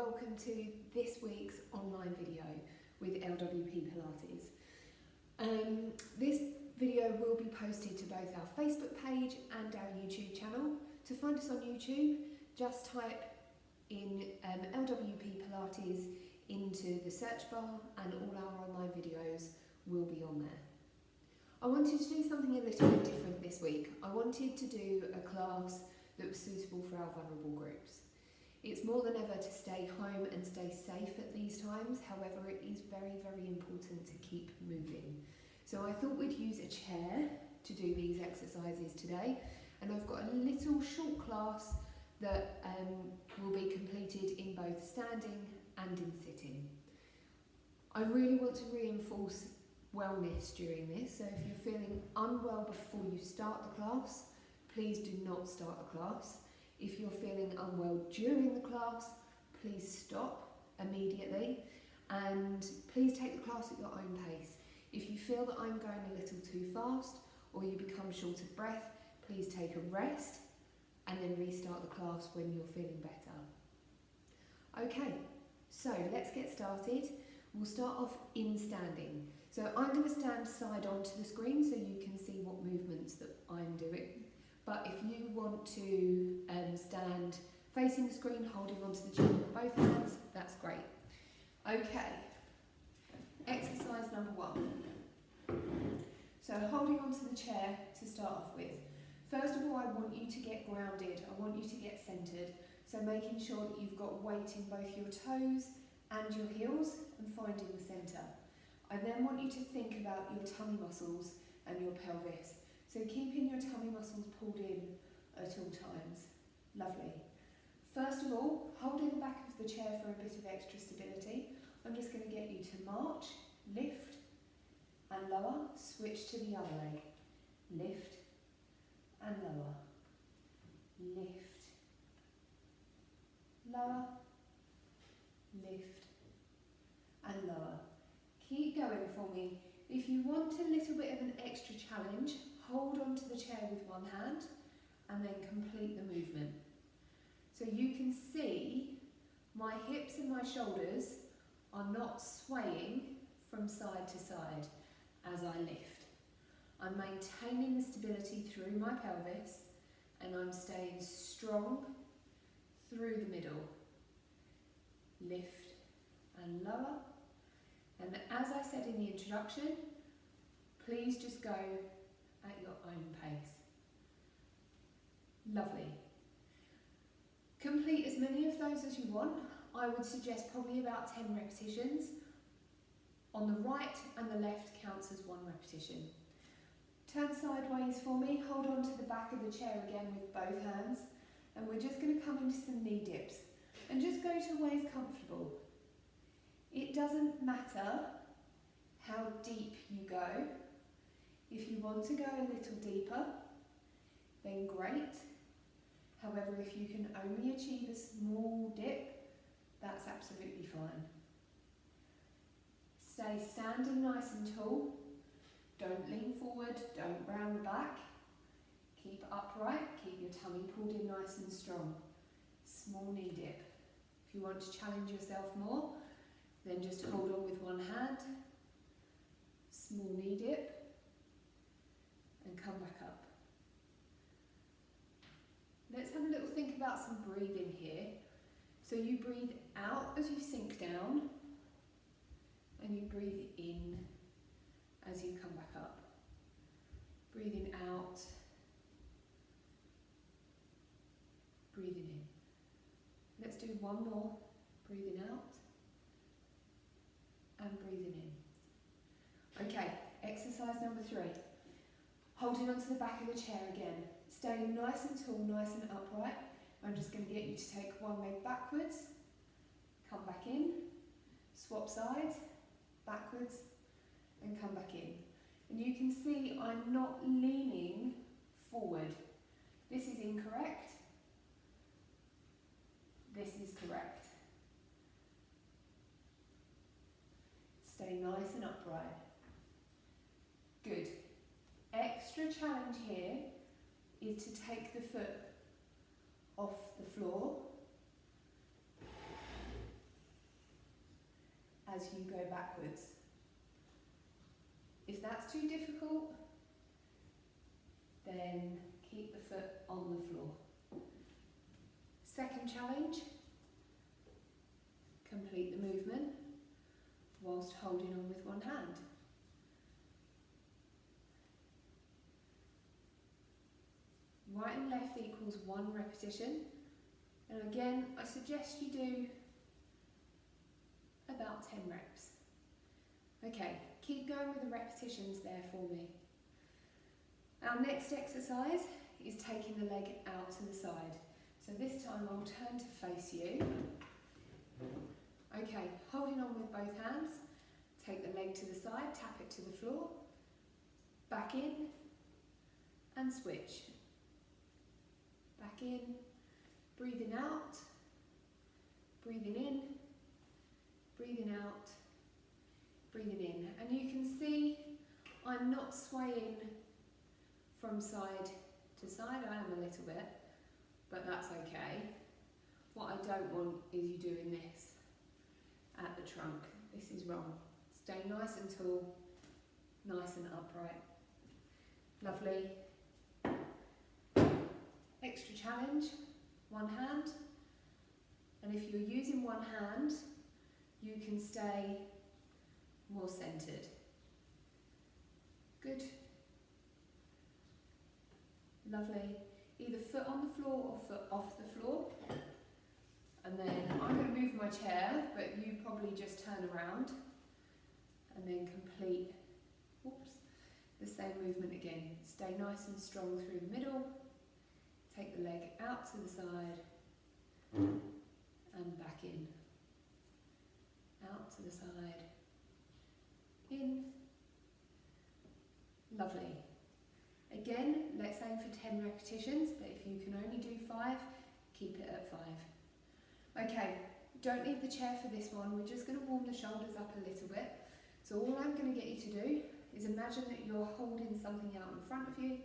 welcome to this week's online video with LWP Pilates. This video will be posted to both our Facebook page and our YouTube channel. To find us on YouTube, just type in LWP Pilates into the search bar and all our online videos will be on there. I wanted to do something a little bit different this week. I wanted to do a class that was suitable for our vulnerable groups. It's more than ever to stay home and stay safe at these times. However, it is very, very important to keep moving. So I thought we'd use a chair to do these exercises today. And I've got a little short class that will be completed in both standing and in sitting. I really want to reinforce wellness during this. So if you're feeling unwell before you start the class, please do not start the class. If you're feeling unwell during the class, please stop immediately and please take the class at your own pace. If you feel that I'm going a little too fast or you become short of breath, please take a rest and then restart the class when you're feeling better. Okay, so let's get started. We'll start off in standing. So I'm going to stand side on to the screen so you can see what movements that I'm doing. But if you want to stand facing the screen, holding onto the chair with both hands, that's great. Okay, exercise number 1. So holding onto the chair to start off with. First of all, I want you to get grounded. I want you to get centred. So making sure that you've got weight in both your toes and your heels and finding the centre. I then want you to think about your tummy muscles and your pelvis. So keeping your tummy muscles pulled in at all times. Lovely. First of all, holding the back of the chair for a bit of extra stability, I'm just going to get you to march, lift and lower, switch to the other leg. Lift and lower. Lift, lower, lift and lower. Keep going for me. If you want a little bit of an extra challenge, hold onto the chair with one hand and then complete the movement. So you can see my hips and my shoulders are not swaying from side to side as I lift. I'm maintaining the stability through my pelvis and I'm staying strong through the middle. Lift and lower. And as I said in the introduction, please just go at your own pace. Lovely. Complete as many of those as you want. I would suggest probably about 10 repetitions. On the right and the left counts as 1 repetition. Turn sideways for me, hold on to the back of the chair again with both hands, and we're just going to come into some knee dips and just go to where it's comfortable. It doesn't matter how deep you go. If you want to go a little deeper, then great. However, if you can only achieve a small dip, that's absolutely fine. Stay standing nice and tall. Don't lean forward, don't round the back. Keep upright, keep your tummy pulled in nice and strong. Small knee dip. If you want to challenge yourself more, then just hold on with one hand. Small knee dip. And come back up. Let's have a little think about some breathing here. So you breathe out as you sink down and you breathe in as you come back up. Breathing out, breathing in. Let's do one more. Breathing out and breathing in. Okay, exercise number 3. Holding onto the back of the chair again. Staying nice and tall, nice and upright. I'm just going to get you to take one leg backwards, come back in, swap sides, backwards, and come back in. And you can see I'm not leaning forward. This is incorrect. This is correct. Stay nice and upright. Good. Extra challenge here is to take the foot off the floor as you go backwards. If that's too difficult, then keep the foot on the floor. Second challenge, complete the movement whilst holding on with one hand. Right and left equals 1 repetition, and again I suggest you do about 10 reps. Okay, keep going with the repetitions there for me. Our next exercise is taking the leg out to the side. So this time I'll turn to face you. Okay, holding on with both hands, take the leg to the side, tap it to the floor, back in and switch. Back in, breathing out, breathing in, breathing out, breathing in. And you can see I'm not swaying from side to side. I am a little bit, but that's okay. What I don't want is you doing this at the trunk. This is wrong. Stay nice and tall, nice and upright. Lovely. Extra challenge, one hand. And if you're using one hand, you can stay more centered. Good. Lovely. Either foot on the floor or foot off the floor. And then I'm going to move my chair, but you probably just turn around and then complete, the same movement again. Stay nice and strong through the middle. Take the leg out to the side and back in. Out to the side. In. Lovely. Again, let's aim for 10 repetitions, but if you can only do 5, keep it at 5. Okay, don't need the chair for this one. We're just going to warm the shoulders up a little bit. So all I'm going to get you to do is imagine that you're holding something out in front of you.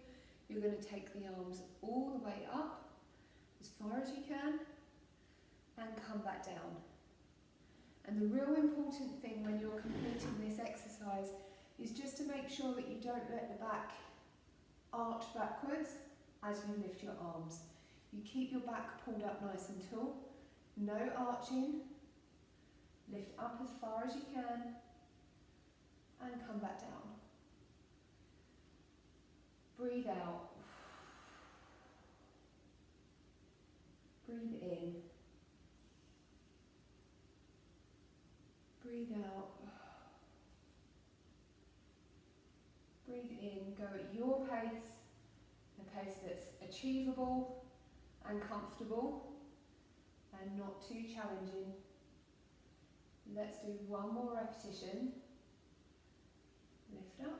You're going to take the arms all the way up, as far as you can, and come back down. And the real important thing when you're completing this exercise is just to make sure that you don't let the back arch backwards as you lift your arms. You keep your back pulled up nice and tall, no arching, lift up as far as you can, and come back down. Breathe out. Breathe in. Breathe out. Breathe in. Go at your pace, a pace that's achievable and comfortable and not too challenging. Let's do one more repetition. Lift up.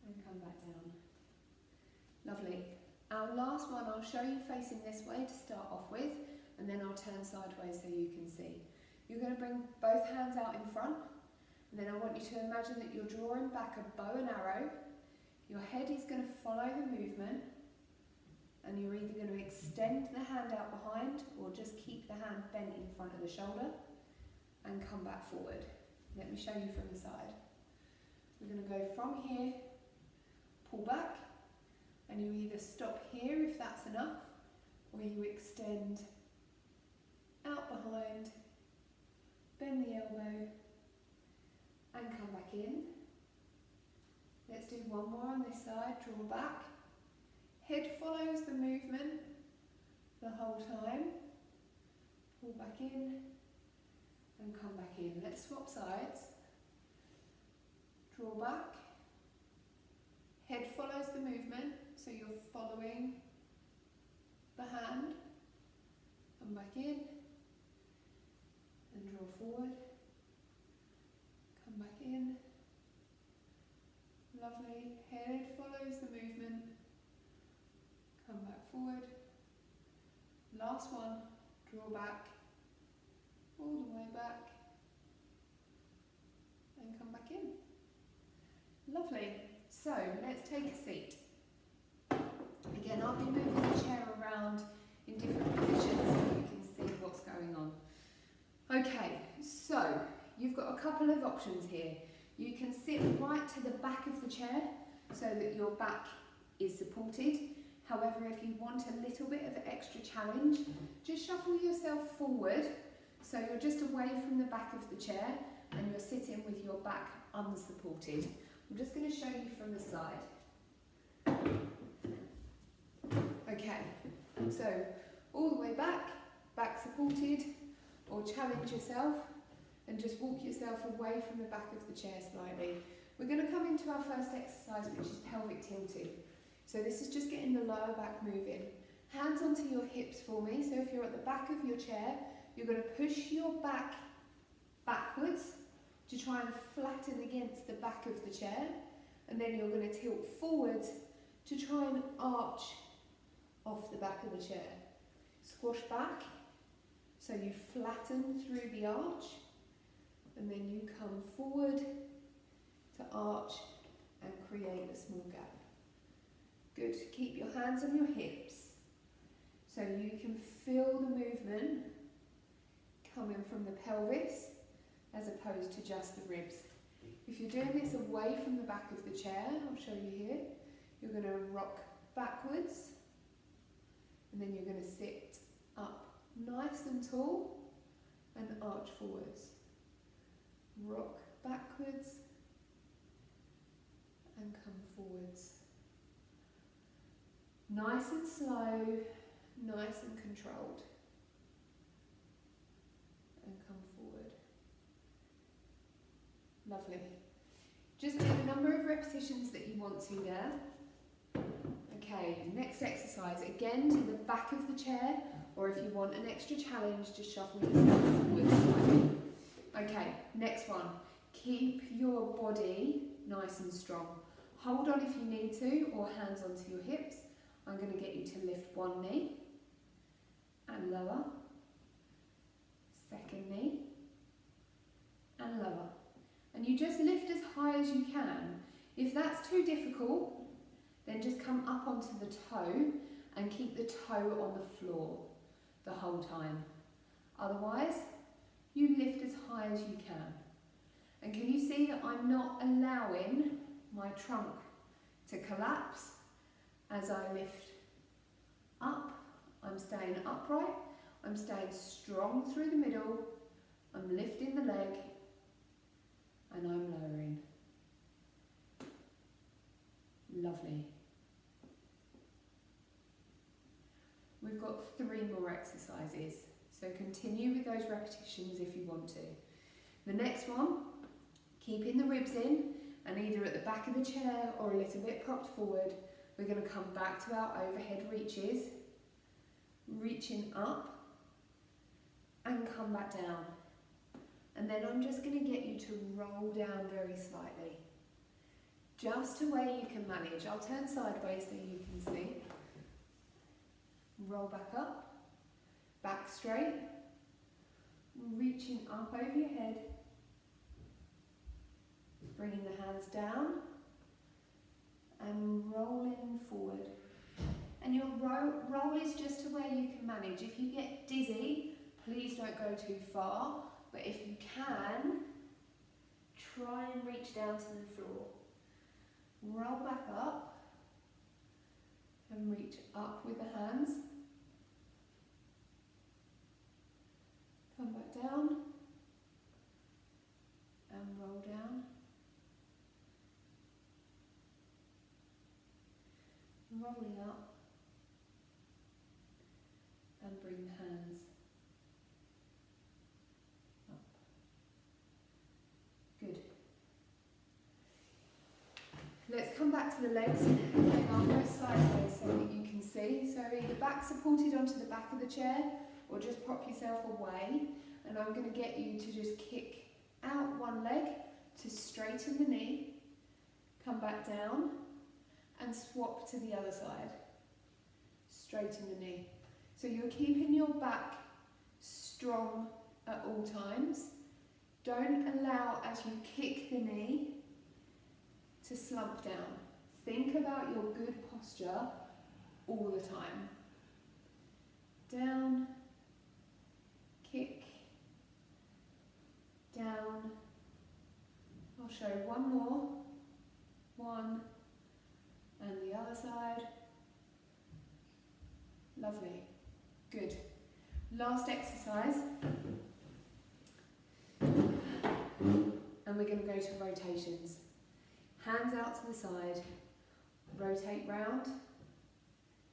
And come back down. Lovely. Our last one I'll show you facing this way to start off with, and then I'll turn sideways so you can see. You're going to bring both hands out in front, and then I want you to imagine that you're drawing back a bow and arrow. Your head is going to follow the movement, and you're either going to extend the hand out behind or just keep the hand bent in front of the shoulder and come back forward. Let me show you from the side. We're going to go from here, pull back, and you either stop here if that's enough, or you extend out behind, bend the elbow, and come back in. Let's do one more on this side, draw back. Head follows the movement the whole time. Pull back in, and come back in. Let's swap sides. Draw back. Head follows the movement, so you're following the hand. Come back in and draw forward. Come back in. Lovely. Head follows the movement. Come back forward. Last one. Draw back. All the way back. And come back in. Lovely. So let's take a seat. Again, I'll be moving the chair around in different positions so you can see what's going on. couple of options here. You can sit right to the back of the chair so that your back is supported. However, if you want a little bit of extra challenge, just shuffle yourself forward so you're just away from the back of the chair and you're sitting with your back unsupported. I'm just going to show you from the side. Okay, so all the way back, back supported, or challenge yourself and just walk yourself away from the back of the chair slightly. We're going to come into our first exercise, which is pelvic tilting. So this is just getting the lower back moving. Hands onto your hips for me. So if you're at the back of your chair, you're going to push your back backwards to try and flatten against the back of the chair. And then you're going to tilt forwards to try and arch off the back of the chair. Squash back, so you flatten through the arch. And then you come forward to arch and create a small gap. Good. Keep your hands on your hips so you can feel the movement coming from the pelvis as opposed to just the ribs. If you're doing this away from the back of the chair, I'll show you here, you're going to rock backwards and then you're going to sit up nice and tall and arch forwards. Rock backwards and come forwards. Nice and slow, nice and controlled. And come forward. Lovely. Just do the number of repetitions that you want to there. Okay, next exercise, again to the back of the chair, or if you want an extra challenge, just shuffle yourself forward slightly. Okay, next one. Keep your body nice and strong. Hold on if you need to, or hands onto your hips. I'm going to get you to lift one knee and lower, second knee and lower. And you just lift as high as you can. If that's too difficult, then just come up onto the toe and keep the toe on the floor the whole time. Otherwise, you lift as high as you can. And can you see that I'm not allowing my trunk to collapse as I lift up? I'm staying upright, I'm staying strong through the middle, I'm lifting the leg, and I'm lowering. Lovely. We've got 3 more exercises, so continue with those repetitions if you want to. The next one, keeping the ribs in, and either at the back of the chair or a little bit propped forward, we're going to come back to our overhead reaches, reaching up and come back down. And then I'm just going to get you to roll down very slightly, just to where you can manage. I'll turn sideways so you can see. Roll back up, back straight, reaching up over your head, bringing the hands down and rolling forward. And your roll is just to where you can manage. If you get dizzy, please don't go too far, but if you can, try and reach down to the floor. Roll back up and reach up with the hands. Come back down and roll down. Rolling up and bring the hands up. Good. Let's come back to the legs. I'll go sideways so that you can see. So either back supported onto the back of the chair or just prop yourself away. And I'm going to get you to just kick out one leg to straighten the knee, come back down and swap to the other side. Straighten the knee. So you're keeping your back strong at all times. Don't allow, as you kick the knee, to slump down. Think about your good posture all the time. Down, kick, down, Lovely. Good. Last exercise. And we're going to go to rotations. Hands out to the side. Rotate round.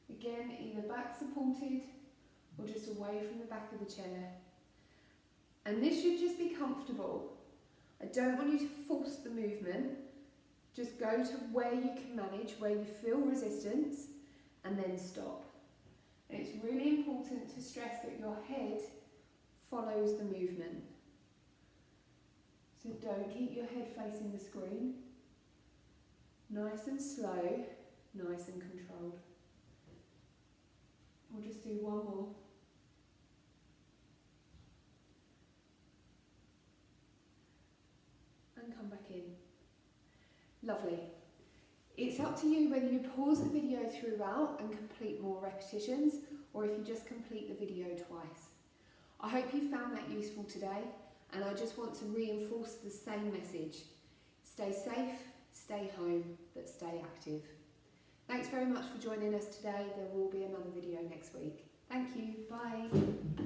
Again, either back supported or just away from the back of the chair. And this should just be comfortable. I don't want you to force the movement. Just go to where you can manage, where you feel resistance, and then stop. And it's really important to stress that your head follows the movement. So don't keep your head facing the screen. Nice and slow, nice and controlled. We'll just do one more. And come back in. Lovely. It's up to you whether you pause the video throughout and complete more repetitions, or if you just complete the video twice. I hope you found that useful today, and I just want to reinforce the same message. Stay safe, stay home, but stay active. Thanks very much for joining us today. There will be another video next week. Thank you. Bye.